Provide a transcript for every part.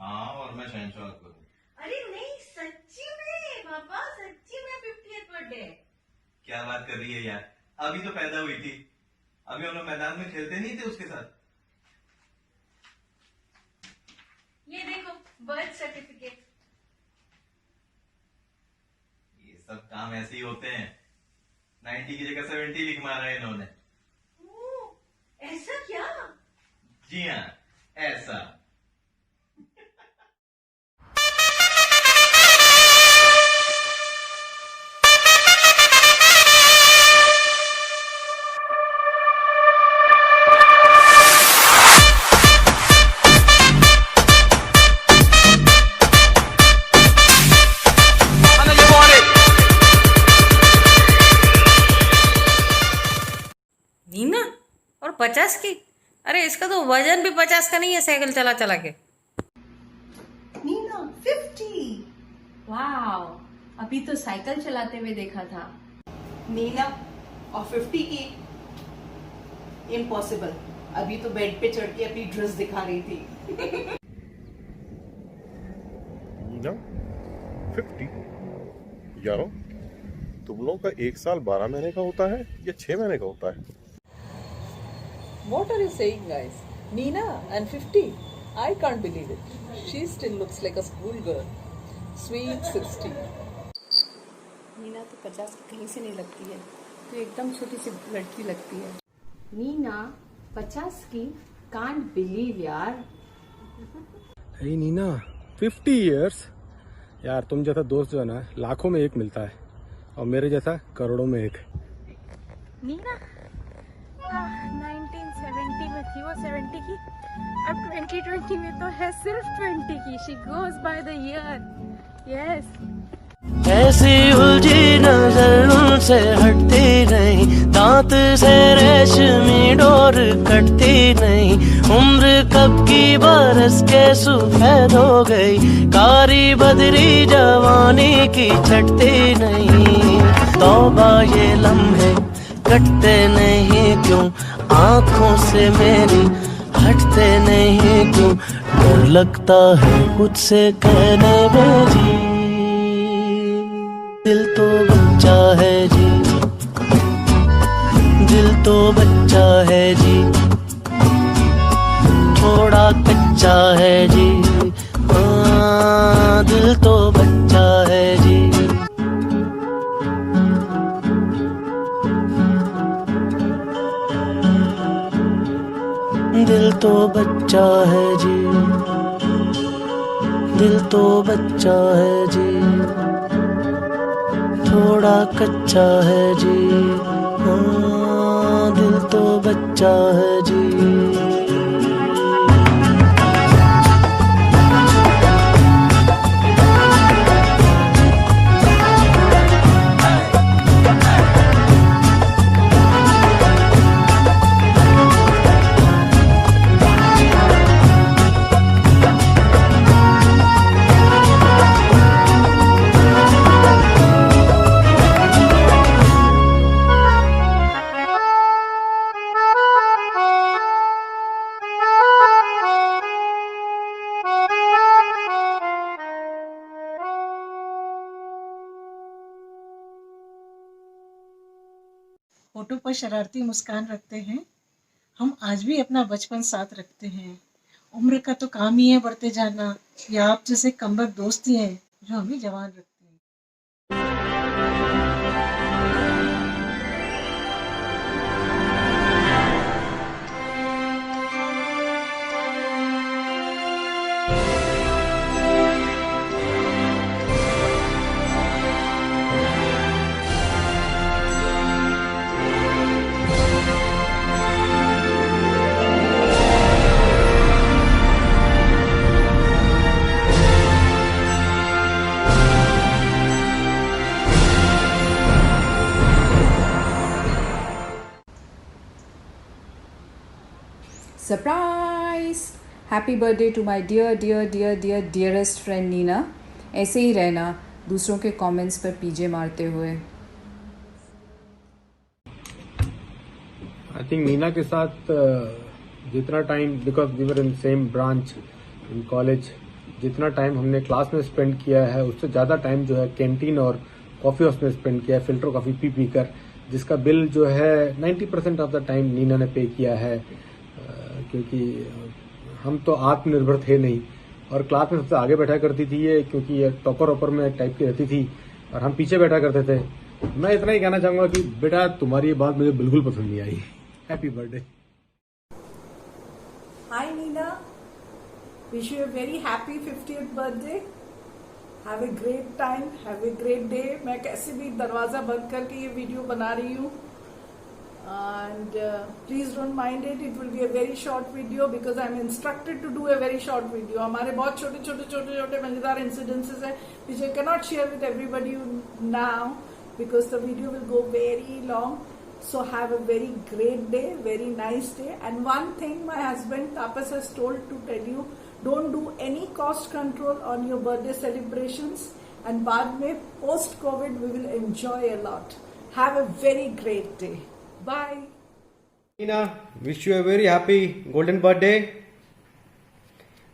हाँ, और मैं शहंशाह करूँ। अरे नहीं, सच्ची में पापा, सच्ची में 50th बर्थडे। क्या बात कर रही है यार, अभी तो पैदा हुई थी, अभी हम लोग मैदान में खेलते नहीं थे उसके साथ। ये देखो बर्थ सर्टिफिकेट। ये सब काम ऐसे ही होते हैं। 90 की जगह 70 लिख मारा है इन्होंने। ओह, ऐसा क्या? जी हाँ, ऐसा। नीना, और 50 की? अरे इसका तो वजन भी 50 का नहीं है साइकिल चला चला के। नीना 50। वाओ, अभी तो साइकिल चलाते हुए देखा था। नीना और 50 की? इम्पॉसिबल, अभी तो बेड पे चढ़ के अपनी ड्रेस दिखा रही थी। नीना 50? यारो, तुम लोगों का 1 साल 12 महीने का होता है या 6 महीने का होता है? What are you saying, guys? Nina and 50? I can't believe it. She still looks like a schoolgirl. Sweet 60. Neena तो 50 की कहीं से नहीं लगती है, तो एकदम छोटी सी लड़की लगती है। नीना 50 की? कांट बिलीव यार। अरे नीना 50 इयर्स? यार तुम जैसा दोस्त जो है ना, लाखों में एक मिलता है, और मेरे जैसा करोड़ों में एक। नीना 1970 में थी वो 70 की, अब 2020 में तो है सिर्फ 20 की। She goes by the year. Yes, ऐसी उलझी नजर उनसे हटती नहीं, दांत से रेशमी डोर कटती नहीं। उम्र कब की बरस के सफेद हो गई, कारी बदरी जवानी की छटती नहीं। तौबा ये लम्हे कटते नहीं क्यों, आंखों से मेरी हटते नहीं क्यों। डर लगता है कुछ से कहने में जी, दिल तो बच्चा है जी, दिल तो बच्चा है जी, थोड़ा कच्चा है जी। हाँ, दिल तो बच्चा है जी। दिल तो बच्चा है जी, दिल तो बच्चा है जी, थोड़ा कच्चा है जी। हाँ, दिल तो बच्चा है जी। फोटो पर शरारती मुस्कान रखते हैं, हम आज भी अपना बचपन साथ रखते हैं। उम्र का तो काम ही है बढ़ते जाना, या आप जैसे कमबख्त दोस्त ही हैं जो हमें जवान रखते हैं। Surprise! Happy birthday to my dear dear dear dear dearest friend Nina. ऐसे ही रहना दूसरों के कमेंट्स पर पीजे मारते हुए। आई थिंक नीना के साथ जितना time, because we were in same branch in college, जितना टाइम हमने क्लास में स्पेंड किया है उससे ज़्यादा टाइम जो है कैंटीन और कॉफ़ी हाउस में स्पेंड किया है, फिल्टर कॉफ़ी पी कर, जिसका बिल जो है 90% ऑफ द टाइम नीना ने पे किया है। क्योंकि हम तो आत्मनिर्भर थे नहीं, और क्लास में सबसे आगे बैठा करती थी ये, क्योंकि ये टॉपर ऑपर में टाइप की रहती थी और हम पीछे बैठा करते थे। मैं इतना ही कहना चाहूँगा कि बेटा तुम्हारी ये बात मुझे बिल्कुल पसंद नहीं आई। Happy birthday. Hi Nina, wish you a very happy 50th birthday. Have a great time, have a great day. मैं कैसे भी दरवाजा बंद करके ये वीडियो बना रही हूँ, and please don't mind it. It will be a very short video because I'm instructed to do a very short video. हमारे बहुत छोटे मजेदार incidences हैं which I cannot share with everybody now because the video will go very long. So have a very great day, very nice day. And one thing my husband Tapas has told to tell you, don't do any cost control on your birthday celebrations. And बाद में post COVID we will enjoy a lot. Have a very great day. Bye. Neena, wish you a very happy golden birthday.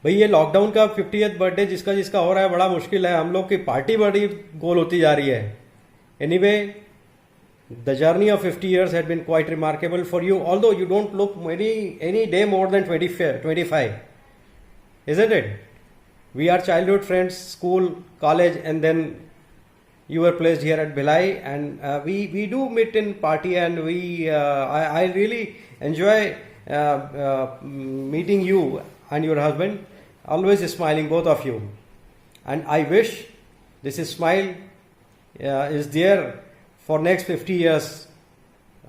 भाई ये lockdown का 50th birthday जिसका जिसका हो रहा है बड़ा मुश्किल है, हम लोग की पार्टी बड़ी गोल होती जा रही है। Anyway, the journey of 50 years had been quite remarkable for you, although you don't look any day more than 25, isn't it? We are childhood friends, school, college, and then you were placed here at Bhilai, and we do meet in party, and I really enjoy meeting you and your husband, always smiling, both of you, and I wish this smile is there for next 50 years.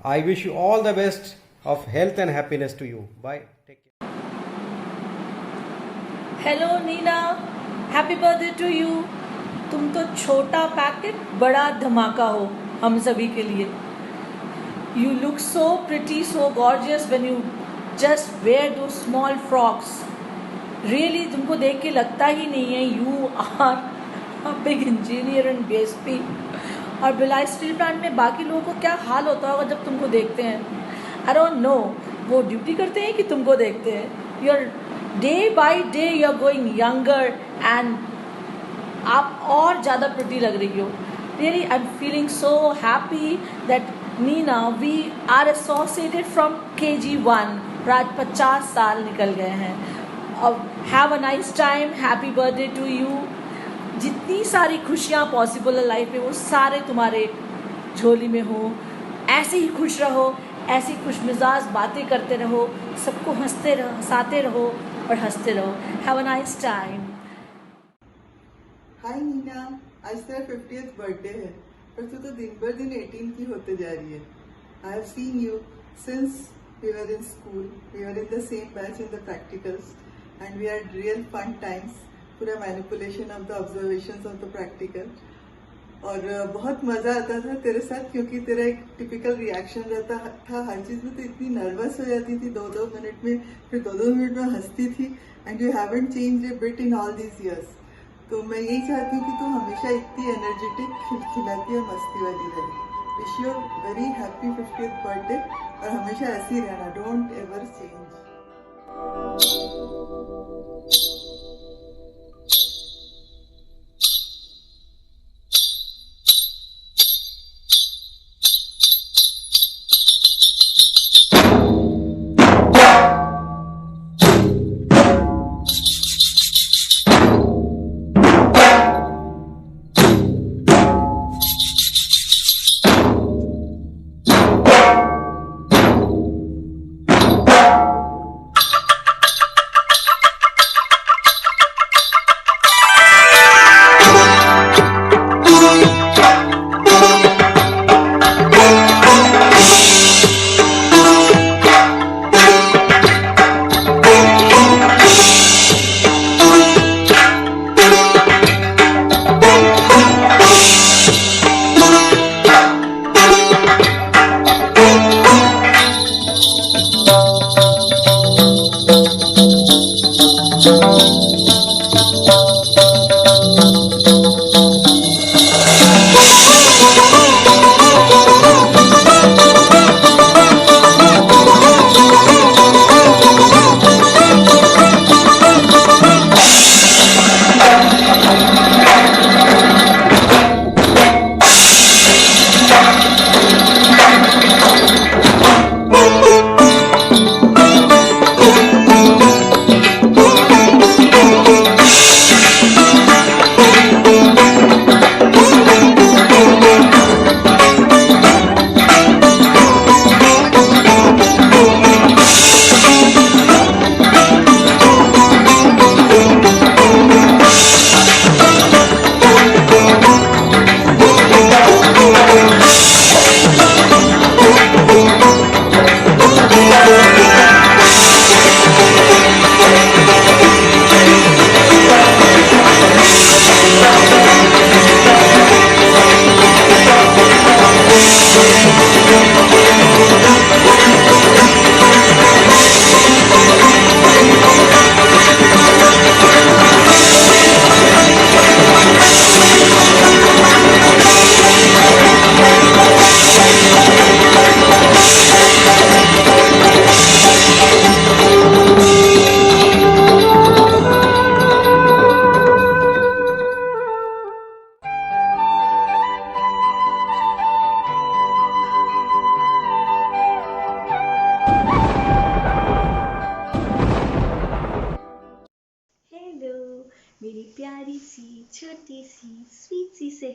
I wish you all the best of health and happiness to you. Bye. Take care. Hello Nina, happy birthday to you. तुम तो छोटा packet बड़ा धमाका हो हम सभी के लिए। You look so pretty, so gorgeous when you just wear two small frocks. Really तुमको देख के लगता ही नहीं है you are a big engineer and BSP. और भिलाई स्टील प्लांट में बाकी लोगों को क्या हाल होता होगा जब तुमको देखते हैं। आई डोंट नो वो ड्यूटी करते हैं कि तुमको देखते हैं। You are day by day you are going younger and आप और ज़्यादा प्रिटी लग रही हो। Really I am feeling so happy that Nina we are associated from KG1। आज 50 साल निकल गए हैं। अब have a nice time, happy birthday to you. जितनी सारी खुशियाँ पॉसिबल है लाइफ में वो सारे तुम्हारे झोली में हो। ऐसे ही खुश रहो, ऐसी खुश मिजाज बातें करते रहो, सबको हंसाते रहो और हंसते रहो। Have a nice time. Hi Nina, आज तेरा 50th बर्थडे है, पर तू तो दिन बर दिन 18 की होते जा रही है। I have seen you since we were in school, we were in the same batch in the practicals and we had real fun times. पूरा manipulation of the observations of the practical, और बहुत मजा आता था तेरे साथ, क्योंकि तेरा एक टिपिकल रिएक्शन रहता था हर चीज में। तो इतनी नर्वस हो जाती थी 2-2 मिनट में, फिर 2-2 मिनट में हंसती थी, and you haven't changed a bit in all these years. तो मैं यही चाहती हूँ कि तू हमेशा इतनी एनर्जेटिक, खिलखिलाती और मस्ती वाली रहे। Wish you very happy 50th birthday, और हमेशा ऐसी रहना, डोंट एवर चेंज।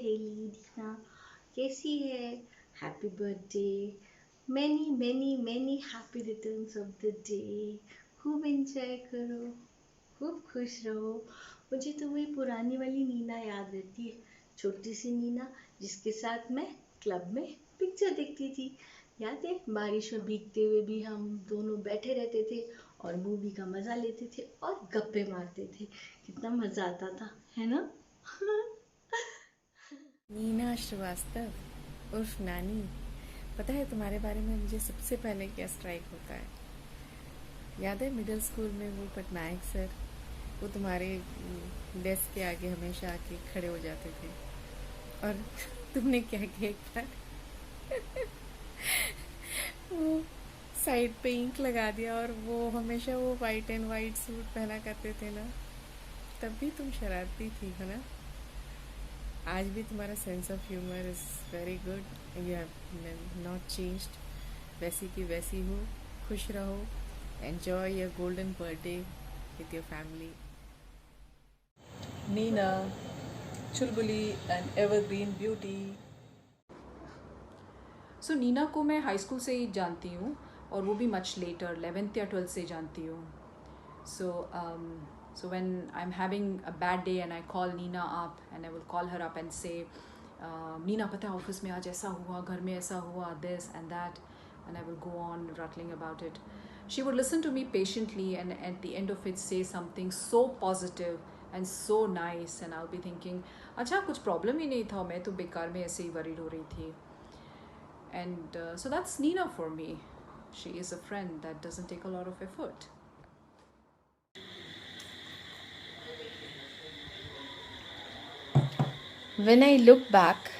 सहेली नीना, कैसी है? Happy birthday, many many many happy returns of the day. खूब एंजॉय करो, खूब खुश रहो। मुझे तो वही पुरानी वाली नीना याद रहती है, छोटी सी नीना जिसके साथ मैं क्लब में पिक्चर देखती थी। याद है, बारिश में भीगते हुए भी हम दोनों बैठे रहते थे और मूवी का मज़ा लेते थे और गप्पे मारते थे। कितना मज़ा आता था, है ना? नीना श्रीवास्तव उर्फ नानी, पता है तुम्हारे बारे में मुझे सबसे पहले क्या स्ट्राइक होता है? याद है मिडिल स्कूल में वो पटनायक सर, वो तुम्हारे डेस्क के आगे हमेशा आके खड़े हो जाते थे और तुमने क्या किया एक बार? वो साइड पे इंक लगा दिया और वो हमेशा वो वाइट एंड वाइट सूट पहना करते थे ना, तब भी तुम शरारती थी, है ना? आज भी तुम्हारा sense of humour is very good and you have not changed. वैसी की वैसी हो, खुश रहो, enjoy your golden birthday with your family. Nina, Chulbuli and evergreen beauty. सो नीना को मैं हाई स्कूल से ही जानती हूँ और वो भी मच लेटर 11th या 12th से जानती हूँ. So when I'm having a bad day and I call Nina up and I will call her up and say, Nina पता है ऑफिस में आज ऐसा हुआ, घर में ऐसा हुआ, this and that, and I will go on rattling about it. She would listen to me patiently and at the end of it say something so positive and so nice and I'll be thinking, अच्छा कुछ problem ही नहीं था, मैं तो बेकार में ऐसे ही worried हो रही थी. And so that's Nina for me. She is a friend that doesn't take a lot of effort. When I look back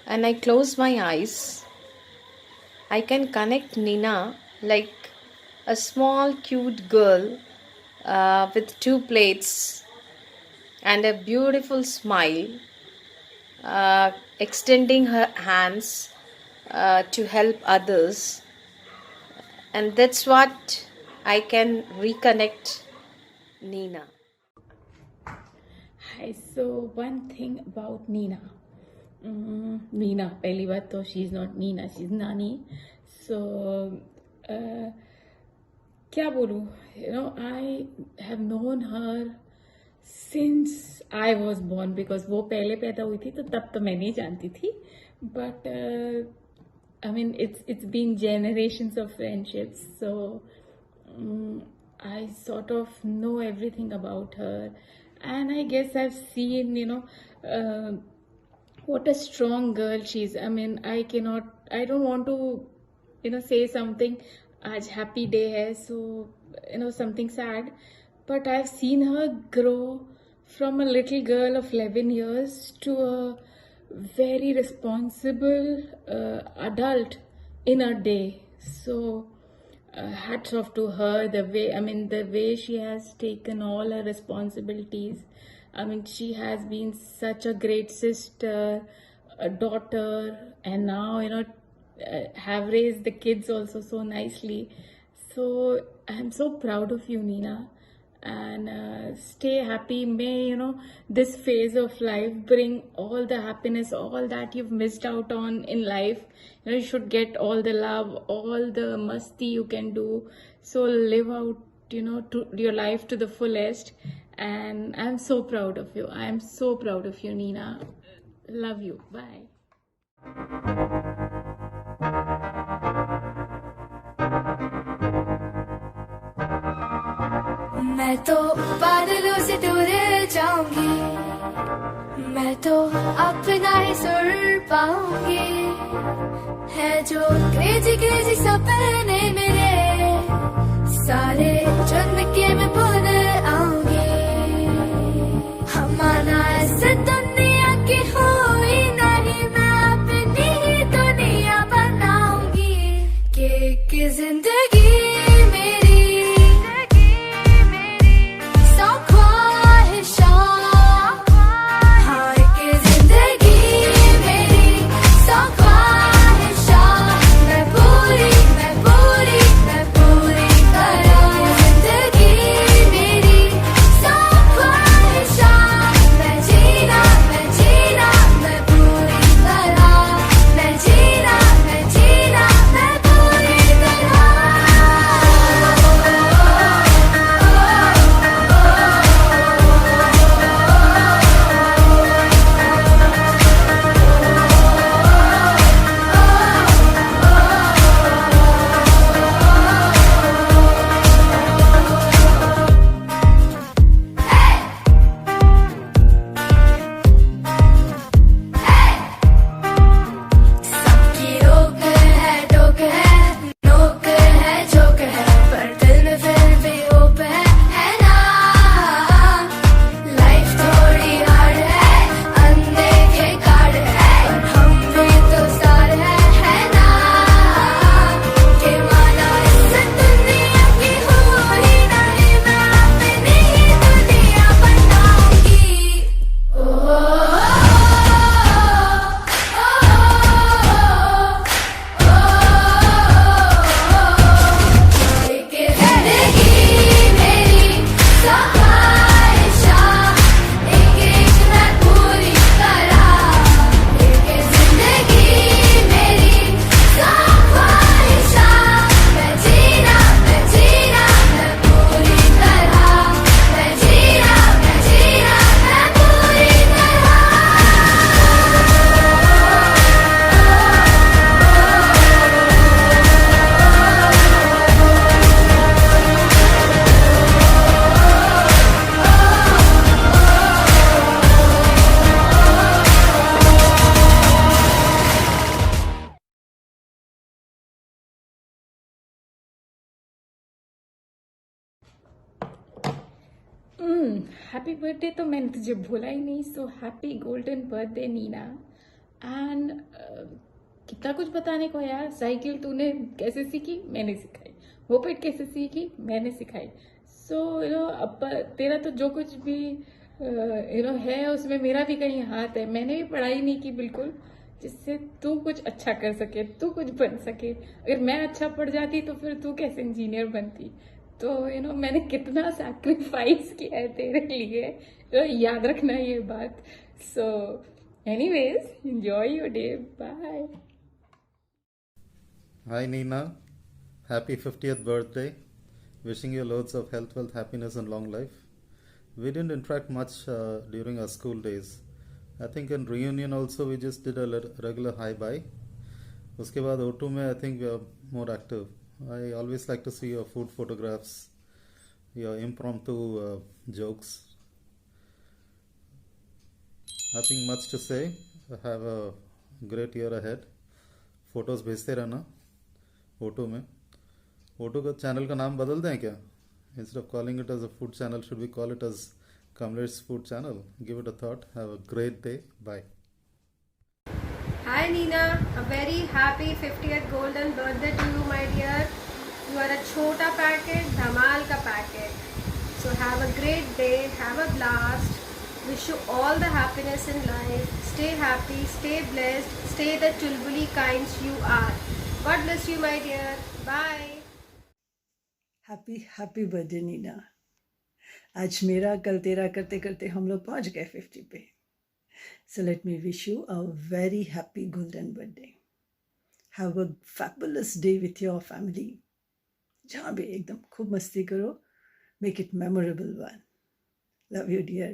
and I close my eyes, I can connect Nina like a small cute girl with 2 plates and a beautiful smile, extending her hands to help others, and that's what I can reconnect Nina. Hi, so one thing about Nina. Nina, पहली बात तो she is not Nina, she is Nani. So क्या बोलूँ, you know, I have known her since I was born because वो पहले पैदा हुई थी तो तब तो मैं नहीं जानती थी, but I mean it's been generations of friendships, so I sort of know everything about her, and I guess I've seen, you know, what a strong girl she is. I mean, I don't want to, you know, say something आज happy day है, so you know, something sad, but I've seen her grow from a little girl of 11 years to a very responsible adult in a day. So hats off to her, the way she has taken all her responsibilities. I mean, she has been such a great sister, a daughter, and now, you know, have raised the kids also so nicely. So I'm so proud of you, Nina, and stay happy. May, you know, this phase of life bring all the happiness, all that you've missed out on in life. You know, you should get all the love, all the masti you can do. So live out, you know, to your life to the fullest. And I'm so proud of you. I'm so proud of you, Nina. Love you. Bye. मैं तो बादलों से दूर जाऊंगी, मैं तो अपना ही सुर पाऊंगी, है जो क्रेजी क्रेजी सपने मेरे सारे चुन के मैं भूल आऊंगी. हमारा ऐसे दुनिया की हुई नहीं, मैं अपनी ही दुनिया बनाऊंगी. कि जिंदगी हैप्पी बर्थडे तो मैंने तुझे भूला ही नहीं. So happy golden birthday Nina. And कितना कुछ बताने को यार. साइकिल तूने कैसे सीखी? मैंने सिखाई. मोपेड कैसे सीखी? मैंने सिखाई. सो अब तेरा तो जो कुछ भी है उसमें मेरा भी कहीं हाथ है. मैंने भी पढ़ाई नहीं की बिल्कुल, जिससे तू कुछ अच्छा कर सके, तू कुछ बन सके. अगर मैं अच्छा पढ़ जाती तो फिर तू कैसे इंजीनियर बनती. तो मैंने कितना सैक्रिफाइस किया है तेरे लिए. याद रखना ये बात. So anyways, enjoy your day. Bye. Hi Nina, happy 50th birthday. Wishing you loads of health, wealth, happiness and long life. We didn't interact much during our school days. I think in reunion also we just did a regular hi bye. उसके बाद O2 में I think we are more active. I always like to see your food photographs, your impromptu jokes. Nothing much to say. Have a great year ahead. Photos भेजते रहना O2 में. O2 का channel का नाम बदल दें क्या? Instead of calling it as a food channel, should we call it as Kamlesh Food Channel? Give it a thought. Have a great day. Bye. Hi Nina, a very happy 50th golden birthday to you, my dear. You are a chota packet, dhamal ka packet. So have a great day, have a blast. Wish you all the happiness in life. Stay happy, stay blessed, stay the chulbuli kinds you are. God bless you, my dear. Bye. Happy birthday Nina. आज मेरा कल तेरा करते करते हम लोग पहुंच गए 50 पे. So let me wish you a very happy golden birthday. Have a fabulous day with your family. जहाँ भी एकदम खूब मस्ती करो. Make it memorable one. Love you dear.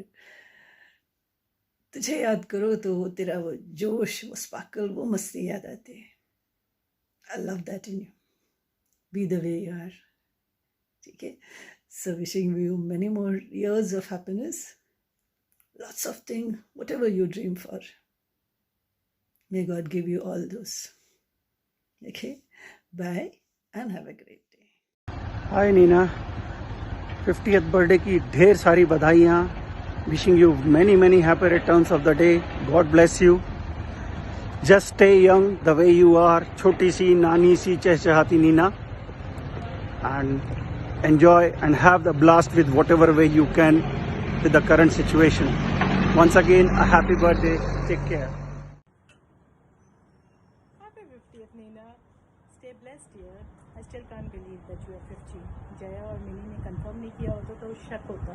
तुझे याद करो तो वो तेरा वो जोश, वो स्पार्कल, वो मस्ती याद आती है. I love that in you. Be the way you are. ठीक है. So wishing you many more years of happiness. Lots of things, whatever you dream for. May God give you all those. Okay. Bye and have a great day. Hi Nina, 50th birthday की ढेर सारी बधाइयाँ. Wishing you many many happy returns of the day. God bless you. Just stay young the way you are. छोटी सी नानी सी चहचहाती Neena. And enjoy and have the blast with whatever way you can with the current situation. Once again, a happy birthday. Take care. Happy 50th, Nina. Stay blessed, dear. I still can't believe that you are 50. Jaya और mini ने confirm नहीं किया होता तो शक होता.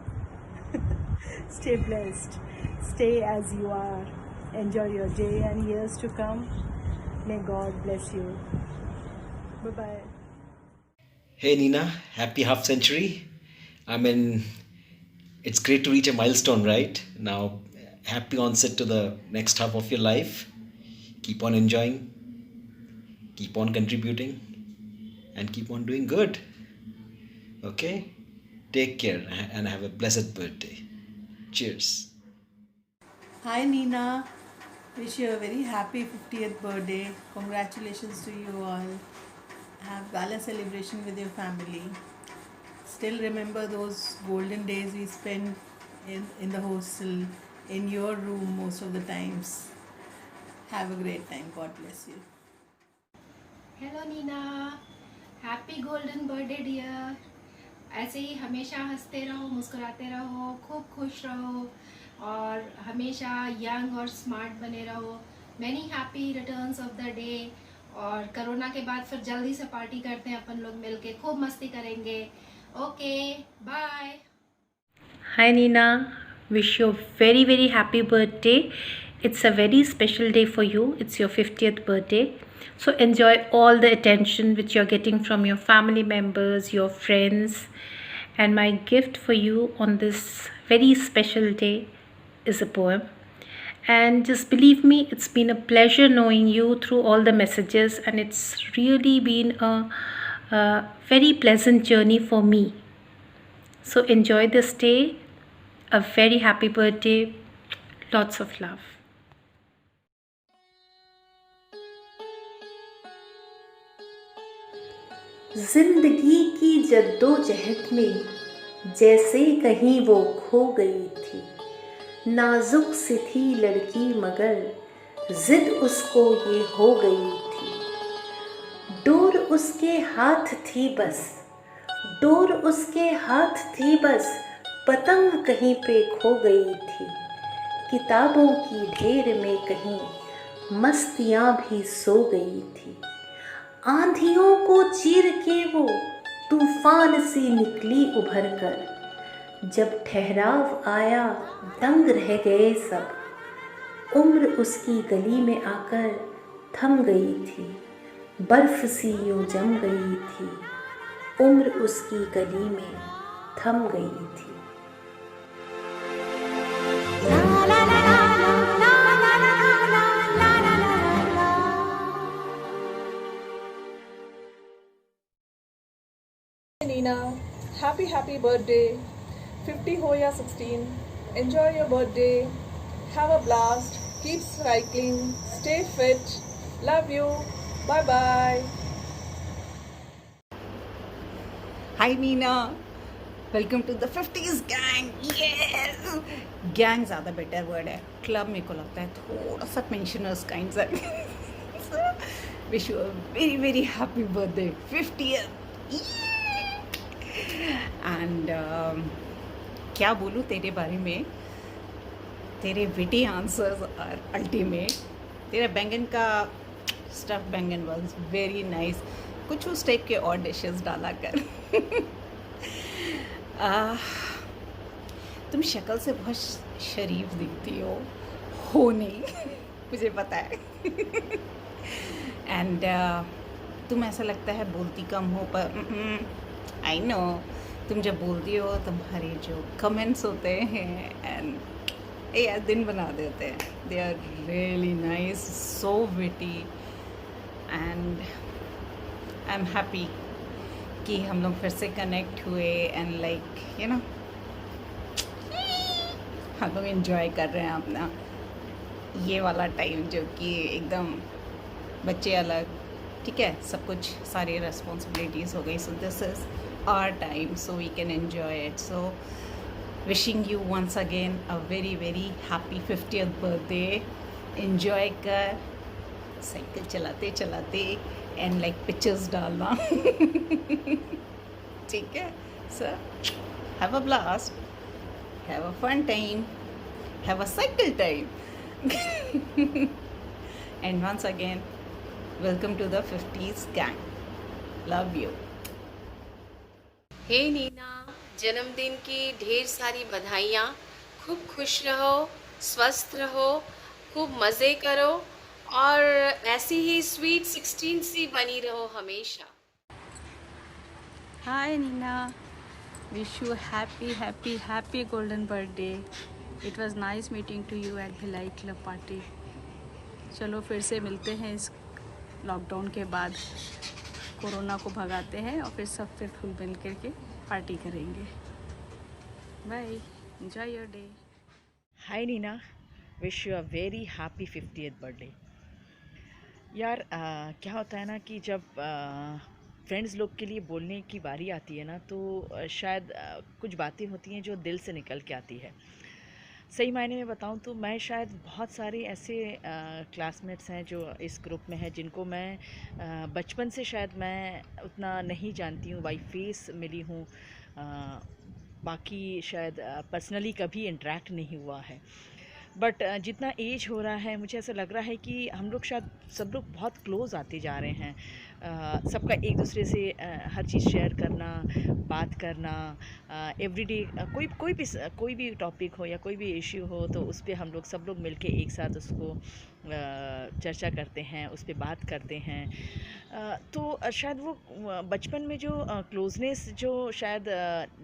Stay blessed. Stay as you are. Enjoy your day and years to come. May God bless you. Bye-bye. Hey Nina, happy half century. I mean, it's great to reach a milestone, right? Now, happy onset to the next half of your life. Keep on enjoying, keep on contributing, and keep on doing good. Okay? Take care and have a blessed birthday. Cheers. Hi Nina, wish you a very happy 50th birthday. Congratulations to you all. Have gala celebration with your family. Still remember those golden days we spent in the hostel, in your room most of the times. Have a great time. God bless you. Hello Nina, happy golden birthday dear. ऐसे ही हमेशा हंसते रहो, मुस्कुराते रहो, खूब खुश रहो और हमेशा यंग और स्मार्ट बने रहो. Many happy returns of the day. और कोरोना के बाद फिर जल्दी से पार्टी करते हैं अपन लोग मिलके, खूब मस्ती करेंगे. Okay, bye. Hi Nina, wish you a very very happy birthday. It's a very special day for you. It's your 50th birthday. So enjoy all the attention which you're getting from your family members, your friends. And my gift for you on this very special day is a poem. And just believe me, it's been a pleasure knowing you through all the messages, and it's really been a very pleasant journey for me. So enjoy this day. A very happy birthday. Lots of love. जिंदगी की जद्दोजहद में जैसे कहीं वो खो गई थी। नाजुक सी थी लड़की मगर जिद उसको ये हो गई थी। डोर उसके हाथ थी बस, डोर उसके हाथ थी बस, पतंग कहीं पे खो गई थी। किताबों की ढेर में कहीं मस्तियाँ भी सो गई थी। आंधियों को चीर के वो तूफान सी निकली उभर कर। जब ठहराव आया दंग रह गए सब, उम्र उसकी गली में आकर थम गई थी। बर्फ सी यूं जम गई थी, उम्र उसकी गली में थम गई थी। Nina, happy birthday. 50 ho ya 16. Enjoy your birthday. Have a blast. Keep cycling. Stay fit. Love you. Bye bye. Hi Nina. Welcome to the 50s gang. Yes. Gang ज़्यादा better word है. Club मेरे को लगता है थोड़ा सा pensioners kind सा. So, wish you a very very happy birthday. 50th. And क्या बोलूँ तेरे बारे में, तेरे विटी आंसर्स आर अल्टीमेट। तेरा बैंगन का स्टफ बैंगन वाज वेरी नाइस, कुछ उस टाइप के और डिशेस डाला कर। तुम शक्ल से बहुत शरीफ दिखती हो नहीं मुझे पता है। एंड तुम ऐसा लगता है बोलती कम हो, पर आई नो तुम जब बोलती हो तुम्हारे जो कमेंट्स होते हैं एंड यार दिन बना देते हैं। They are really nice, so witty and I am happy कि हम लोग फिर से कनेक्ट हुए एंड लाइक यू नो हम लोग एंजॉय कर रहे हैं अपना ये वाला टाइम जो कि एकदम बच्चे अलग, ठीक है, सब कुछ सारी रेस्पॉन्सिबिलिटीज़ हो गई। So this is our time so we can enjoy it. So wishing you once again a very very happy 50th birthday. Enjoy कर साइकिल चलाते चलाते and like pictures डालना ठीक है। So have a blast, have a fun time, have a cycle time and once again welcome to the 50s gang. Love you. हे नीना, जन्मदिन की ढेर सारी बधाइयाँ। खूब खुश रहो, स्वस्थ रहो, खूब मज़े करो और ऐसी ही स्वीट 16 सी बनी रहो हमेशा। Hi Nina, wish you happy golden birthday. It was nice meeting to you at Bhilai Club party. चलो फिर से मिलते हैं इस लॉकडाउन के बाद, कोरोना को भगाते हैं और फिर सब फिर फुल मिल करके पार्टी करेंगे। Bye, enjoy your day. Hi Nina, wish you a very happy 50th birthday. यार क्या होता है ना कि जब फ्रेंड्स लोग के लिए बोलने की बारी आती है ना तो शायद कुछ बातें होती हैं जो दिल से निकल के आती है। सही मायने में बताऊं तो मैं शायद बहुत सारे ऐसे क्लासमेट्स हैं जो इस ग्रुप में हैं जिनको मैं बचपन से शायद मैं उतना नहीं जानती हूँ, बाई फेस मिली हूँ, बाकी शायद पर्सनली कभी इंटरेक्ट नहीं हुआ है। बट जितना एज हो रहा है मुझे ऐसा लग रहा है कि हम लोग शायद सब लोग बहुत क्लोज़ आते जा रहे हैं। सबका एक दूसरे से हर चीज़ शेयर करना, बात करना, एवरीडे कोई भी टॉपिक हो या कोई भी इश्यू हो तो उस पर हम लोग सब लोग मिलके एक साथ उसको चर्चा करते हैं, उस पर बात करते हैं। तो शायद वो बचपन में जो क्लोजनेस जो शायद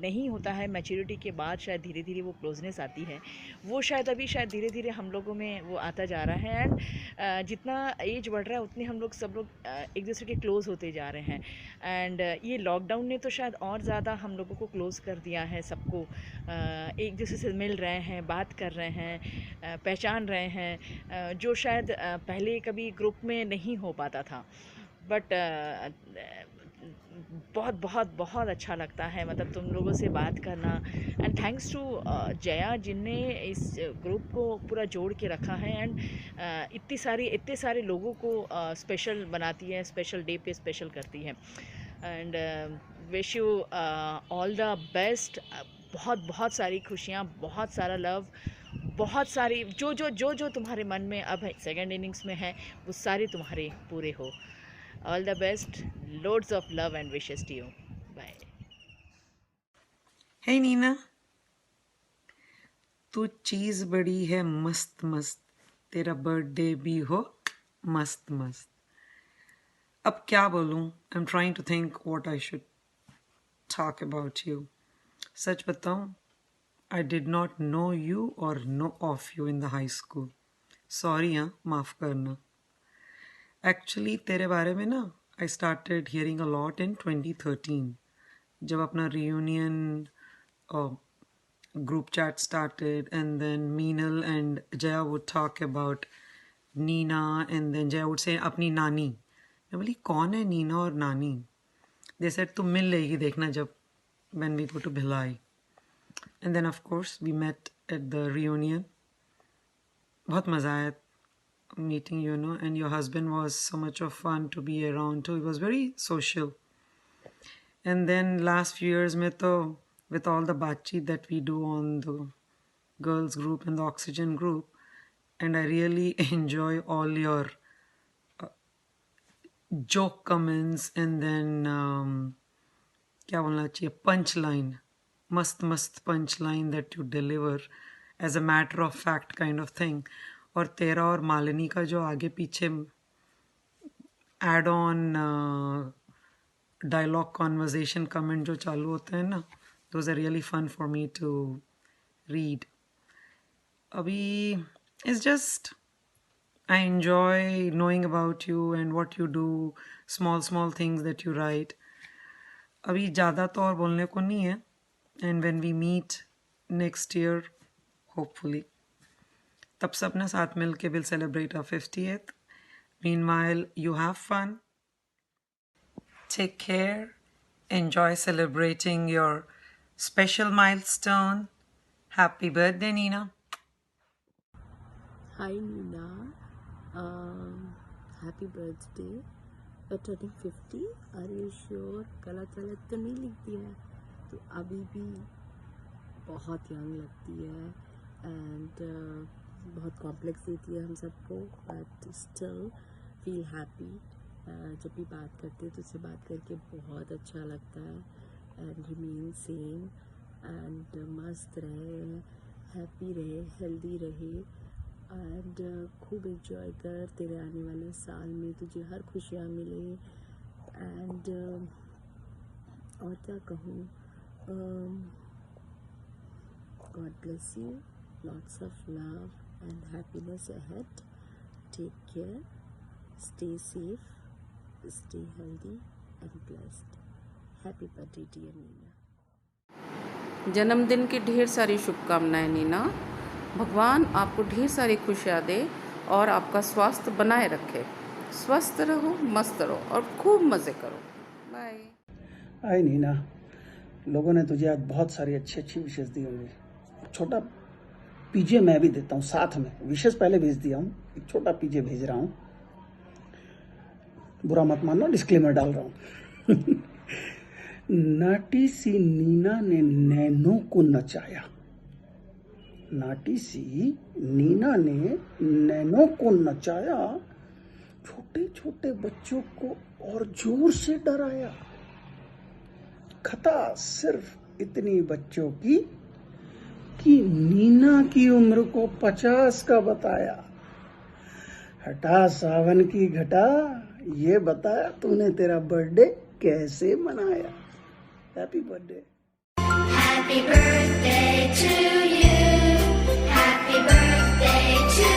नहीं होता है, मैच्योरिटी के बाद शायद धीरे धीरे वो क्लोजनेस आती है, वो शायद अभी शायद धीरे धीरे हम लोगों में वो आता जा रहा है। एंड जितना एज बढ़ रहा है उतने हम लोग सब लोग एक दूसरे के क्लोज़ होते जा रहे हैं। एंड ये लॉकडाउन ने तो शायद और ज़्यादा हम लोगों को क्लोज़ कर दिया है, सबको एक दूसरे से मिल रहे हैं, बात कर रहे हैं, पहचान रहे हैं, जो शायद पहले कभी ग्रुप में नहीं हो पाता था। बट बहुत बहुत बहुत अच्छा लगता है, मतलब तुम लोगों से बात करना। एंड थैंक्स टू जया जिनने इस ग्रुप को पूरा जोड़ के रखा है, एंड इतने सारे लोगों को स्पेशल बनाती है, स्पेशल डे पे स्पेशल करती है। And wish you all the best, बहुत बहुत सारी खुशियाँ, बहुत सारा लव, बहुत सारी जो तुम्हारे मन में अब सेकेंड इनिंग्स में है वो सारे तुम्हारे पूरे हो। All the best, loads of love and wishes to you. Bye. हे नीना, तू चीज़ बड़ी है मस्त मस्त, तेरा बर्थडे भी हो मस्त मस्त। अब क्या बोलूँ? I am trying to think what I should talk about you. सच बताऊँ, I did not know you और know of you in the high school. Sorry हाँ, माफ़ करना। एक्चुअली तेरे बारे में ना I started hearing a lot in 2013 जब अपना reunion group chat started, and then Meenal and Jaya would talk about Nina, and then Jaya would say अपनी नानी। मैं बोली कौन है नीना और नानी? They said तुम मिल लेगी देखना जब when we go to Bhilai, and then of course we met at the reunion। बहुत मज़ा आया meeting you, know, and your husband was so much of fun to be around too. He was very social. And then last few years mein to, with all the baatcheet that we do on the girls group and the oxygen group, and I really enjoy all your joke comments, and then kya bolna chahiye, punchline, mast punchline that you deliver as a matter of fact kind of thing। और तेरा और मालिनी का जो आगे पीछे add on dialogue conversation comment जो चालू होते हैं ना, those are really fun for me to read. अभी it's just I enjoy knowing about you and what you do, small things that you write. अभी ज़्यादा तो और बोलने को नहीं है, and when we meet next year hopefully, तब सब ना साथ मिल के will celebrate our 50th। Meanwhile, you have fun, take care, enjoy celebrating your special milestone. Happy birthday, Nina. Hi Nina, happy birthday. You're turning 50. Are you sure? गलत तो नहीं लिख दिया? तो अभी भी बहुत यंग लगती है, एंड बहुत कॉम्प्लेक्स देती है हम सबको, बट स्टिल फील हैप्पी। जब भी बात करते हैं तो उससे बात करके बहुत अच्छा लगता है, एंड रिमेन सेम, एंड मस्त रहे, हैप्पी रहे, हेल्दी रहे, एंड खूब एंजॉय कर। तेरे आने वाले साल में तुझे हर खुशियाँ मिले, एंड और क्या कहूँ, God bless you, lots of love and happiness ahead. Take care, stay safe, stay healthy and blessed. Happy birthday dear Nina. जन्मदिन की ढेर सारी शुभकामनाएं नीना। भगवान आपको ढेर सारी खुशियाँ दे और आपका स्वास्थ्य बनाए रखे। स्वस्थ रहो, मस्त रहो और खूब मज़े करो। बाय। हाय नीना, लोगों ने तुझे आज बहुत सारी अच्छी विशेष दी होंगी। छोटा पीजे मैं भी देता हूँ साथ में, विशेष पहले भेज दिया हूँ, एक छोटा पीजे भेज रहा हूँ, बुरा मत मानना, डिस्क्लेमर डाल रहा हूँ। नाटी सी नीना ने नैनो को नचाया, नाटी सी नीना ने नैनो को नचाया, छोटे छोटे बच्चों को और जोर से डराया। खता सिर्फ इतनी बच्चों की कि नीना की उम्र को 50 का बताया। हटा सावन की घटा, ये बताया तूने तेरा बर्थडे कैसे मनाया। Happy birthday. Happy birthday to you. Happy birthday to